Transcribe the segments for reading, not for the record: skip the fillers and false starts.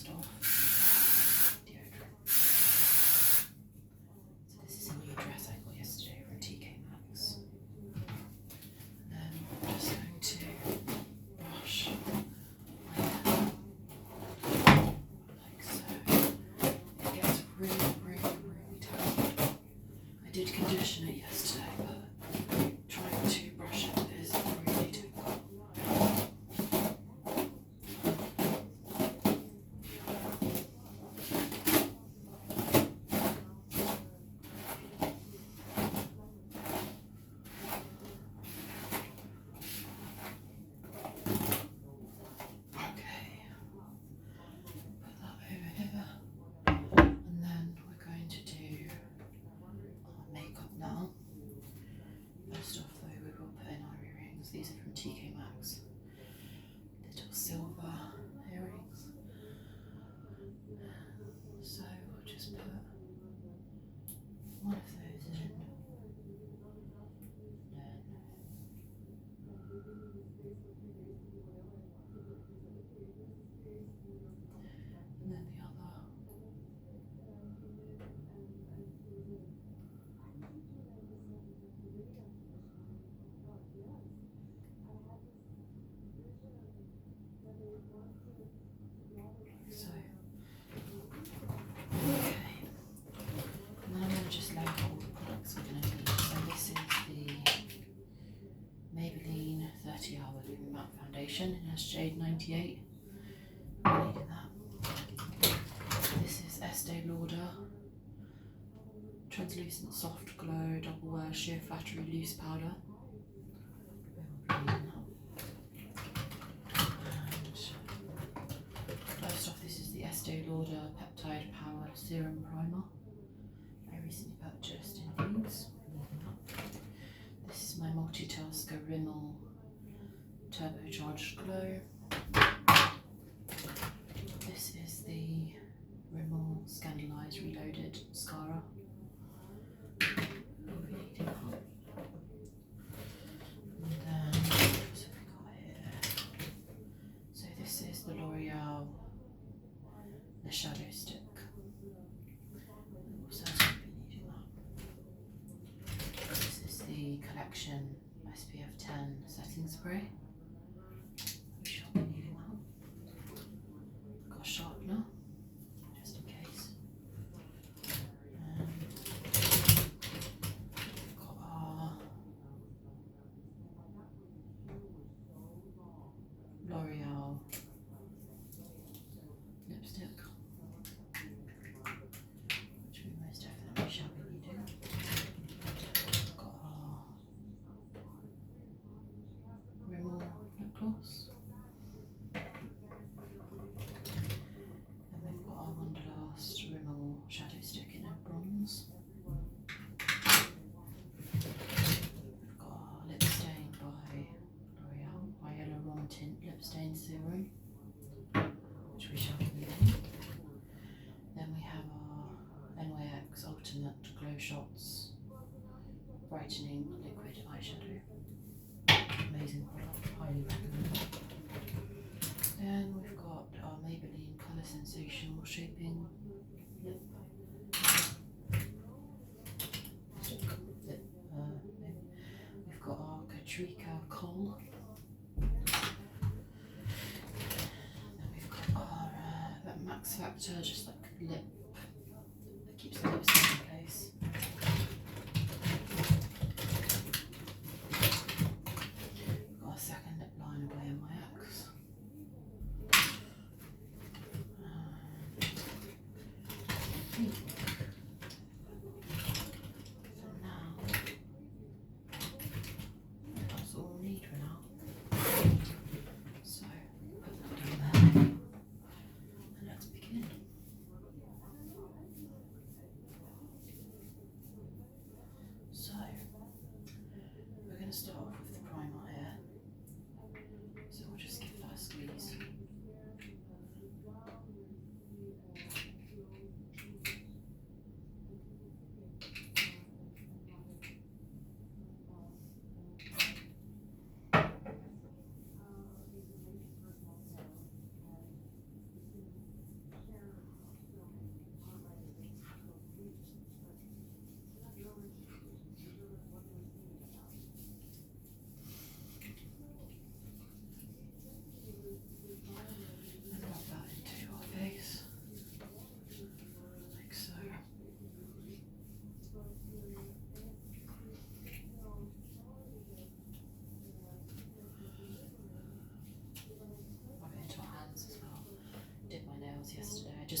dust off. Deodorant. So this is a new dress I got yesterday from TK Maxx. Then I'm just going to brush my hair like so. It gets really tight. I did condition it yesterday, but trying to brush it is really difficult. Okay, put that over here, and then we're going to do our makeup now. First off though, we will put in our earrings. These are from TK Maxx. Little silver earrings. So we'll just put one of those in. And then the other. So, okay. And then I'm going to just label all the products we're going to need. So this is the Maybelline 30 Hour Lume Matte Foundation in SJ 98. I needed that. This is Estee Lauder Translucent Soft Glow Double Wear Sheer Flattery Loose Powder. We will be needing that. And first off, this is the Estee Lauder Peptide Power Serum Primer. I recently purchased in these. This is my Multitasker Rimmel Turbocharged Glow. This is the Rimmel Scandalized Reloaded Mascara. We'll be needing that. And then, what else have we got here? So this is the L'Oreal The Shadow Stick. We'll certainly be needing that. This is the Collection SPF 10 Setting Spray. We shall be needing that. Got a sharpener, just in case. And we've got our L'Oreal lipstick, which we most definitely shall be needing. We've got our Rimmel lip gloss. And we've got our Wonderlust Rimmel Shadow Stick in a bronze. We've got our Lip Stain by L'Oreal Hyaluron Tint Lip Stain Serum, which we shall be needing. Then we have our NYX Ultimate Glow Shots Brightening Liquid Eyeshadow. Amazing product, highly recommend. Then we've got our Maybelline Colour Sensational Shaping Lip Stick. We've got our Katrika Kohl. Then we've got our that Max Factor, just like lip, that keeps the lips in place. We've got our second lip liner by NYX. I think for now, that's all we need for now. So, put that down there, and let's begin.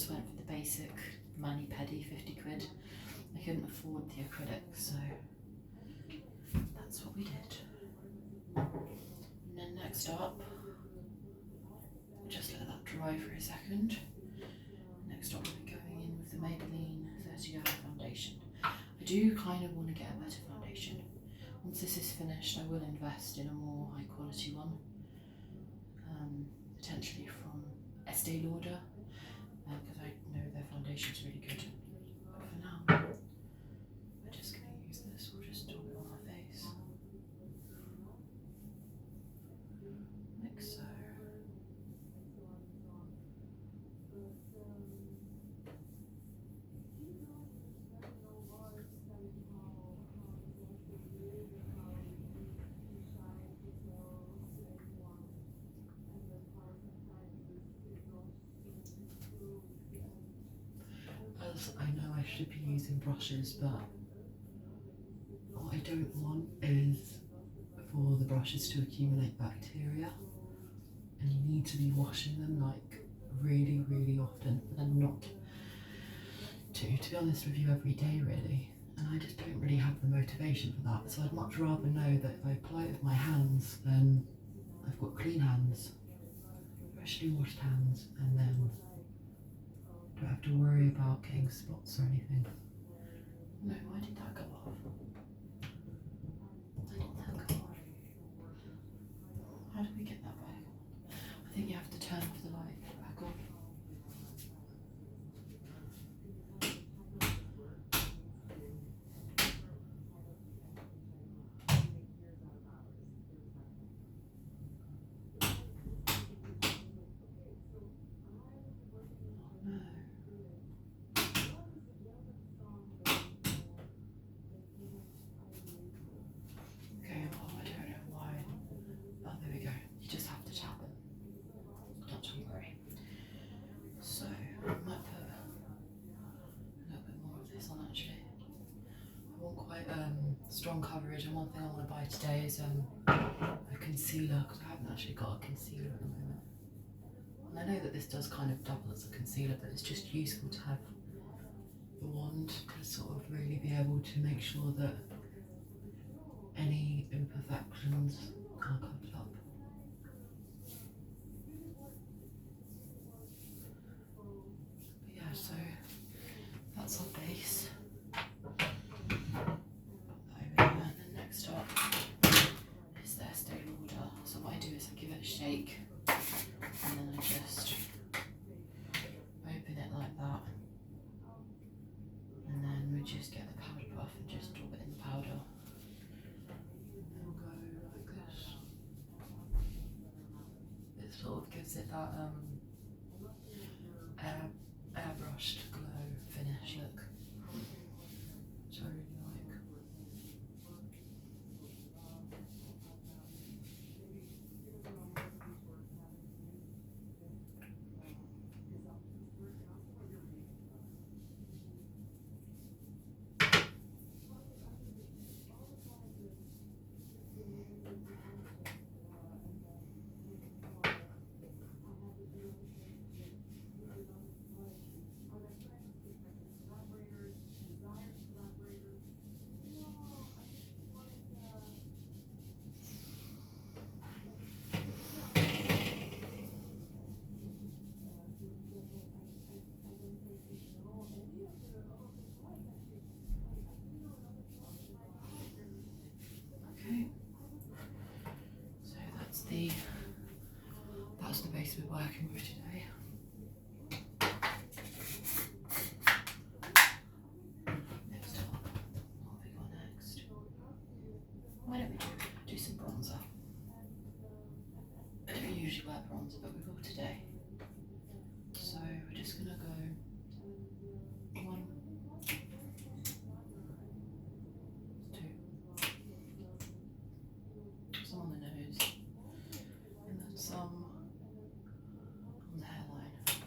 just went for the basic mani-pedi, 50 quid. I couldn't afford the acrylic, so that's what we did. And then next up, just let that dry for a second. Next up, we're going in with the Maybelline 30 Hour Foundation. I do kind of want to get a better foundation. Once this is finished, I will invest in a more high quality one, potentially from Estee Lauder, because I know their foundation's really good. But for now, we're just going to use this. We'll just dab it on our face, like so. As I know I should be using brushes, but what I don't want is for the brushes to accumulate bacteria, and you need to be washing them like really, really often, and not to be honest with you, every day really. And I just don't really have the motivation for that, so I'd much rather know that if I apply it with my hands, then I've got clean hands, freshly washed hands, and then don't have to worry about getting spots or anything. No, why did that go off? Why did that go off? How do we get that back on? I think you have to turn off the light back on. No. Okay, well, I don't know why. Oh, there we go. You just have to tap it. Not to worry. So, I might put a little bit more of this on actually. I want quite strong coverage, and one thing I want to buy today is a concealer, because I haven't actually got a concealer at the moment. And I know that this does kind of double as a concealer, but it's just useful to have the wand to sort of really be able to make sure that any imperfections are covered up. But yeah, so that's our base. Over there. And then next up is the Estee Lauder. So what I do is I give it a shake, and then I just open it like that, and then we just get the powder puff and just drop it in the powder. And then we'll go like this. It sort of gives it that airbrushed glow finish look, which I really like. Okay, so that's the base we're working with today. Next up, what have we got next? Why don't we do some bronzer? I don't usually wear bronzer, but we will today. So we're just gonna go one, two, some on the nose, and then some on the hairline. That's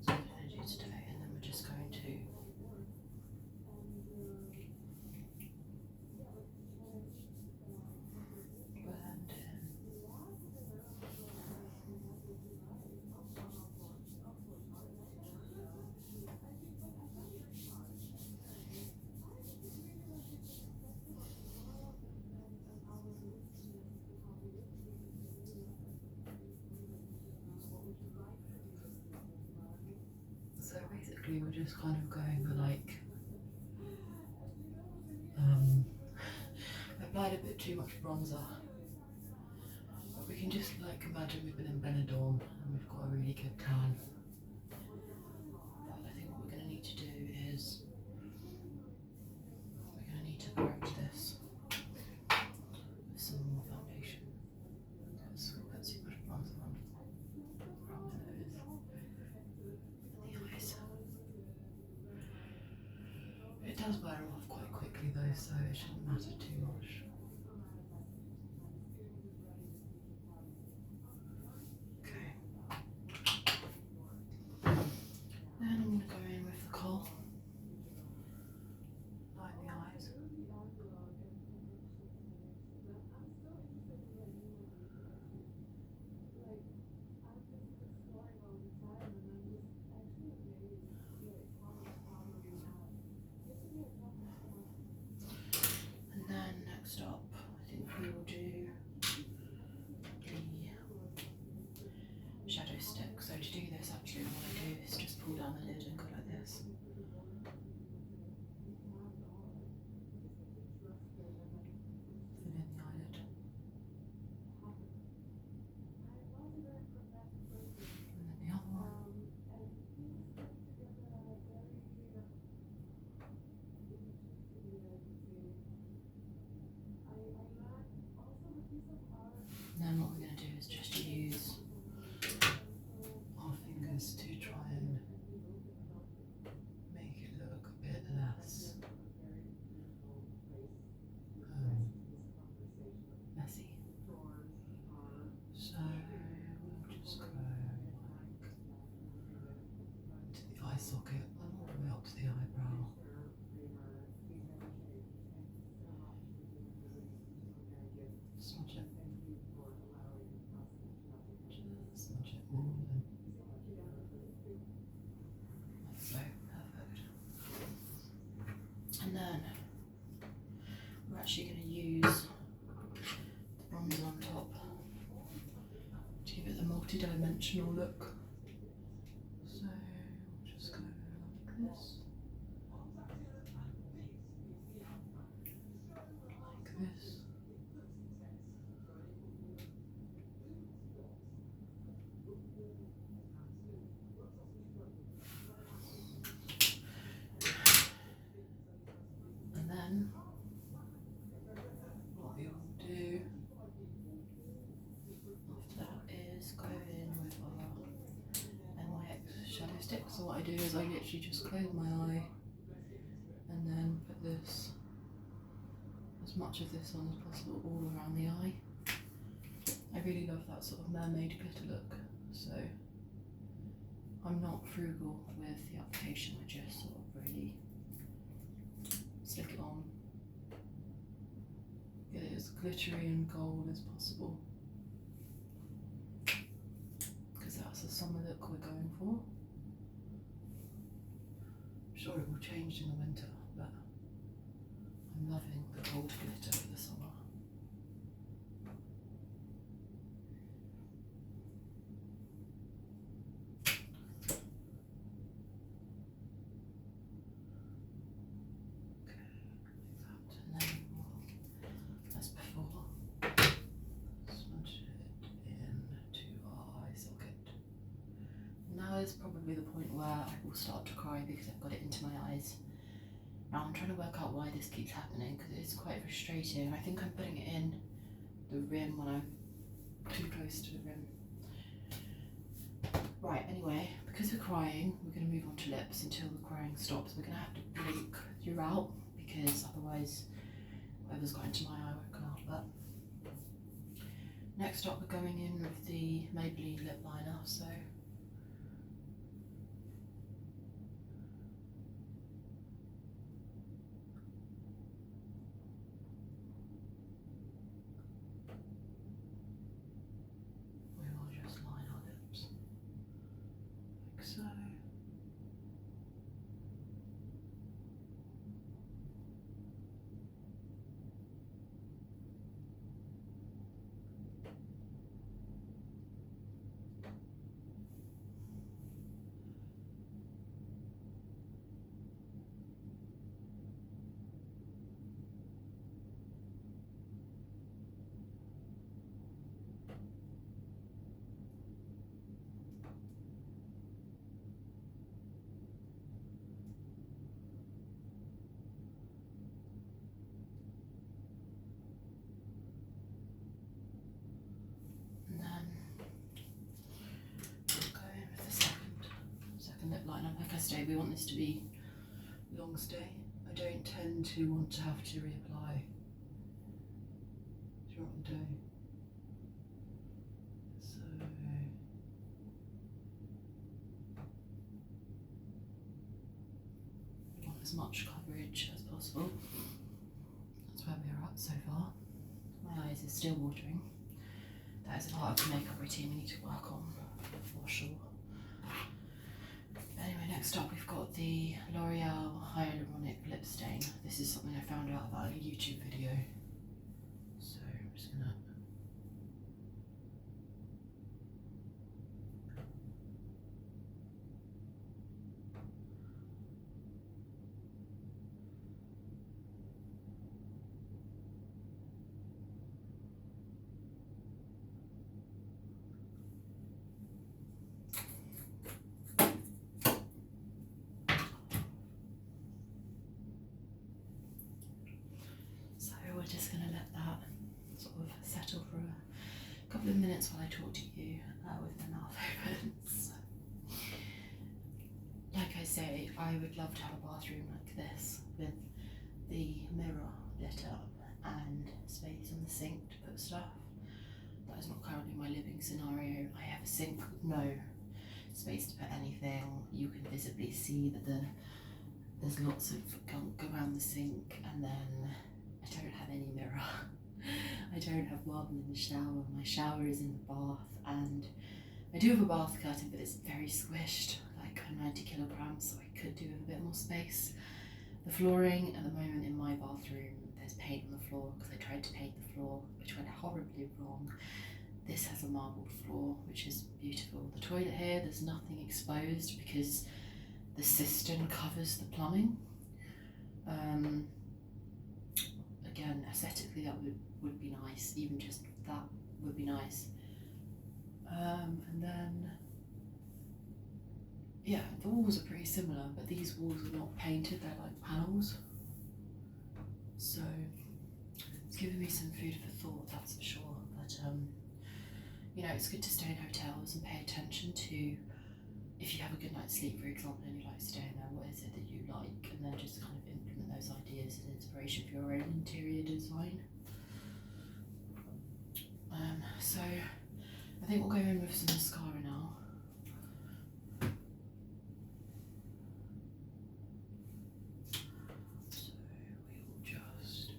what we're going to do today, and then we're just going to blend in. quickly we're just kind of going for like, I applied a bit too much bronzer, but we can just like imagine we've been in Benidorm and we've got a really good tan. But I think what we're going to need to do is we're going to need to correct this with some more foundation. Let's put too much bronzer on around the nose and the eyes. It does wear off quite quickly though, so it shouldn't matter too much. Okay. Then I'm going to go in with the kohl. Line the eyes. And then next up, I think we will do the shadow stick. So to do this, actually what I do is just pull down the lid and go like this. Fill in the eyelid. And then the other one. And then what we're going to do is just use our fingers to try and make it look a bit less messy. So we'll just go like to the eye socket and all the way up to the eyebrow. Smudge it. Just smudge it all in. That's so perfect. And then we're actually going to use the bronzer on top to give it the multi-dimensional look. So we'll just go like this. Like this. And then what we will do after that is go in with our NYX shadow stick. So what I do is I literally just close my eye and then put this, as much of this on as possible, all around the eye. I really love that sort of mermaid glitter look, so I'm not frugal with the application, I just sort of really stick it on, get it as glittery and gold as possible, because that's the summer look we're going for. I'm sure it will change in the winter, but I'm loving the gold glitter for the summer. Is probably the point where I will start to cry because I've got it into my eyes. Now I'm trying to work out why this keeps happening because it's quite frustrating. I think I'm putting it in the rim when I'm too close to the rim. Right, anyway, because we're crying, we're going to move on to lips until the crying stops. We're going to have to blink throughout because otherwise whatever's got into my eye won't come out. But next up we're going in with the Maybelline lip liner. So so. stay. We want this to be long stay. I don't tend to want to have to reapply throughout the day. So we want as much coverage as possible. That's where we are at so far. My eyes are still watering. That is a part of the makeup routine we need to work on for sure. Anyway, next up we've got the L'Oreal Hyaluronic Lip Stain. This is something I found out about in a YouTube video. So I'm just gonna... So we're just gonna let that sort of settle for a couple of minutes while I talk to you with my mouth open. So, like I say, I would love to have a bathroom like this with the mirror lit up and space on the sink to put stuff. That is not currently my living scenario. I have a sink with no space to put anything. You can visibly see that there's lots of gunk around the sink, and then I don't have any mirror. I don't have marble in the shower. My shower is in the bath, and I do have a bath curtain, but it's very squished, like 90 kilograms, so I could do with a bit more space. The flooring at the moment in my bathroom, there's paint on the floor because I tried to paint the floor, which went horribly wrong. This has a marbled floor, which is beautiful. The toilet here, there's nothing exposed because the cistern covers the plumbing. Again, aesthetically that would be nice, even just that would be nice. And then, yeah, the walls are pretty similar, but these walls are not painted, they're like panels. So it's giving me some food for thought, that's for sure. But you know, it's good to stay in hotels and pay attention to, if you have a good night's sleep, for example, and you like staying there, what is it that you like, and then just kind of implement those ideas and inspiration for your own interior design. So I think we'll go in with some mascara now. So we will just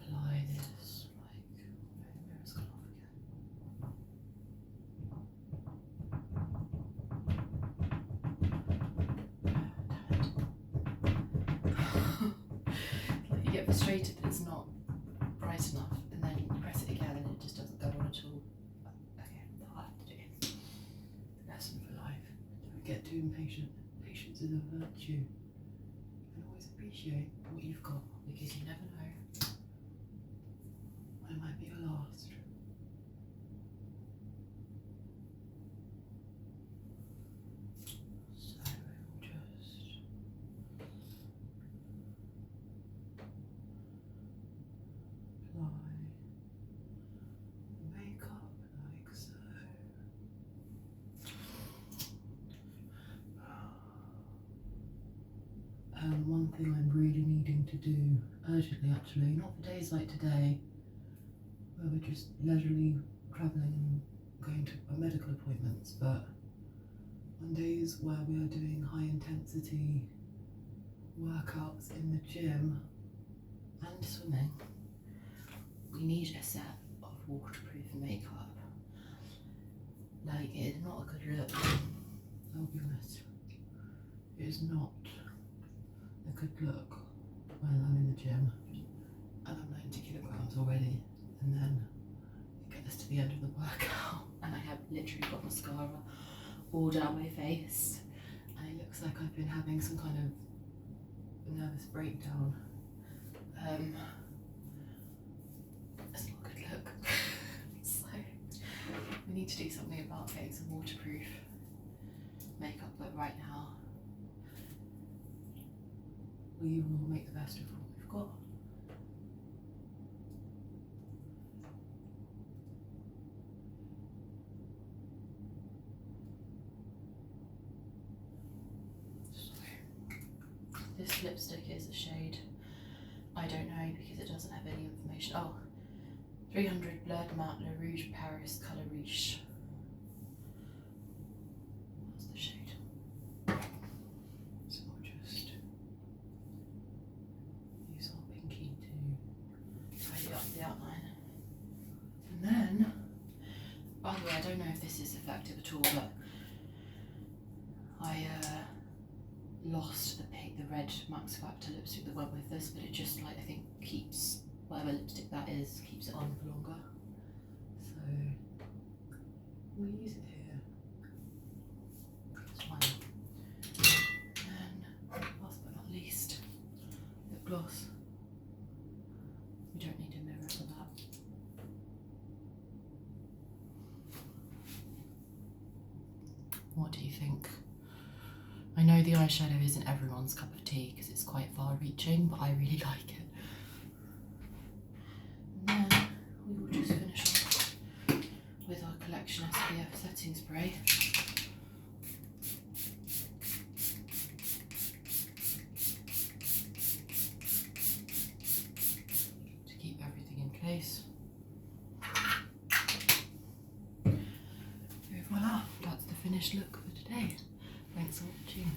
apply this like, my mirror's gone off again. Like you get frustrated that it's not bright enough, and then you press it again and it just doesn't go on at all. Okay, I'll have to do it. The lesson for life. Don't get too impatient. Patience is a virtue. And always appreciate what you've got, because you never know when it might be your last. So we'll just apply makeup like so. And one thing I'm really needing to do urgently, actually, not for days like today, where we're just leisurely travelling and going to medical appointments, but on days where we are doing high intensity workouts in the gym and swimming, we need a set of waterproof makeup. Like, it is not a good look, I'll be honest. It is not a good look when I'm in the gym and I'm 90 kilograms already, and then it gets to the end of the workout and I have literally got mascara all down my face, and it looks like I've been having some kind of nervous breakdown. It's not a good look. So we need to do something about getting some waterproof makeup, but right now we will make the best of what we've got. lipstick is a shade? I don't know because it doesn't have any information. Oh, 300 Blurred Matte Le Rouge Paris Colour Riche. That's the shade. So I'll just use our pinky to tidy up the outline. And then, by the way, I don't know if this is effective at all, but I lost the red Max Factor lipstick that went with this, but it just, like, I think keeps whatever lipstick that is, keeps it on for longer. So we'll use it here. It's fine. And last but not least, lip gloss. We don't need a mirror for that. What do you think? I know the eyeshadow isn't everyone's cup of tea because it's quite far reaching, but I really like it. And then we will just finish off with our Collection SPF setting spray. To keep everything in place. So voila, that's the finished look for today. Thanks for watching.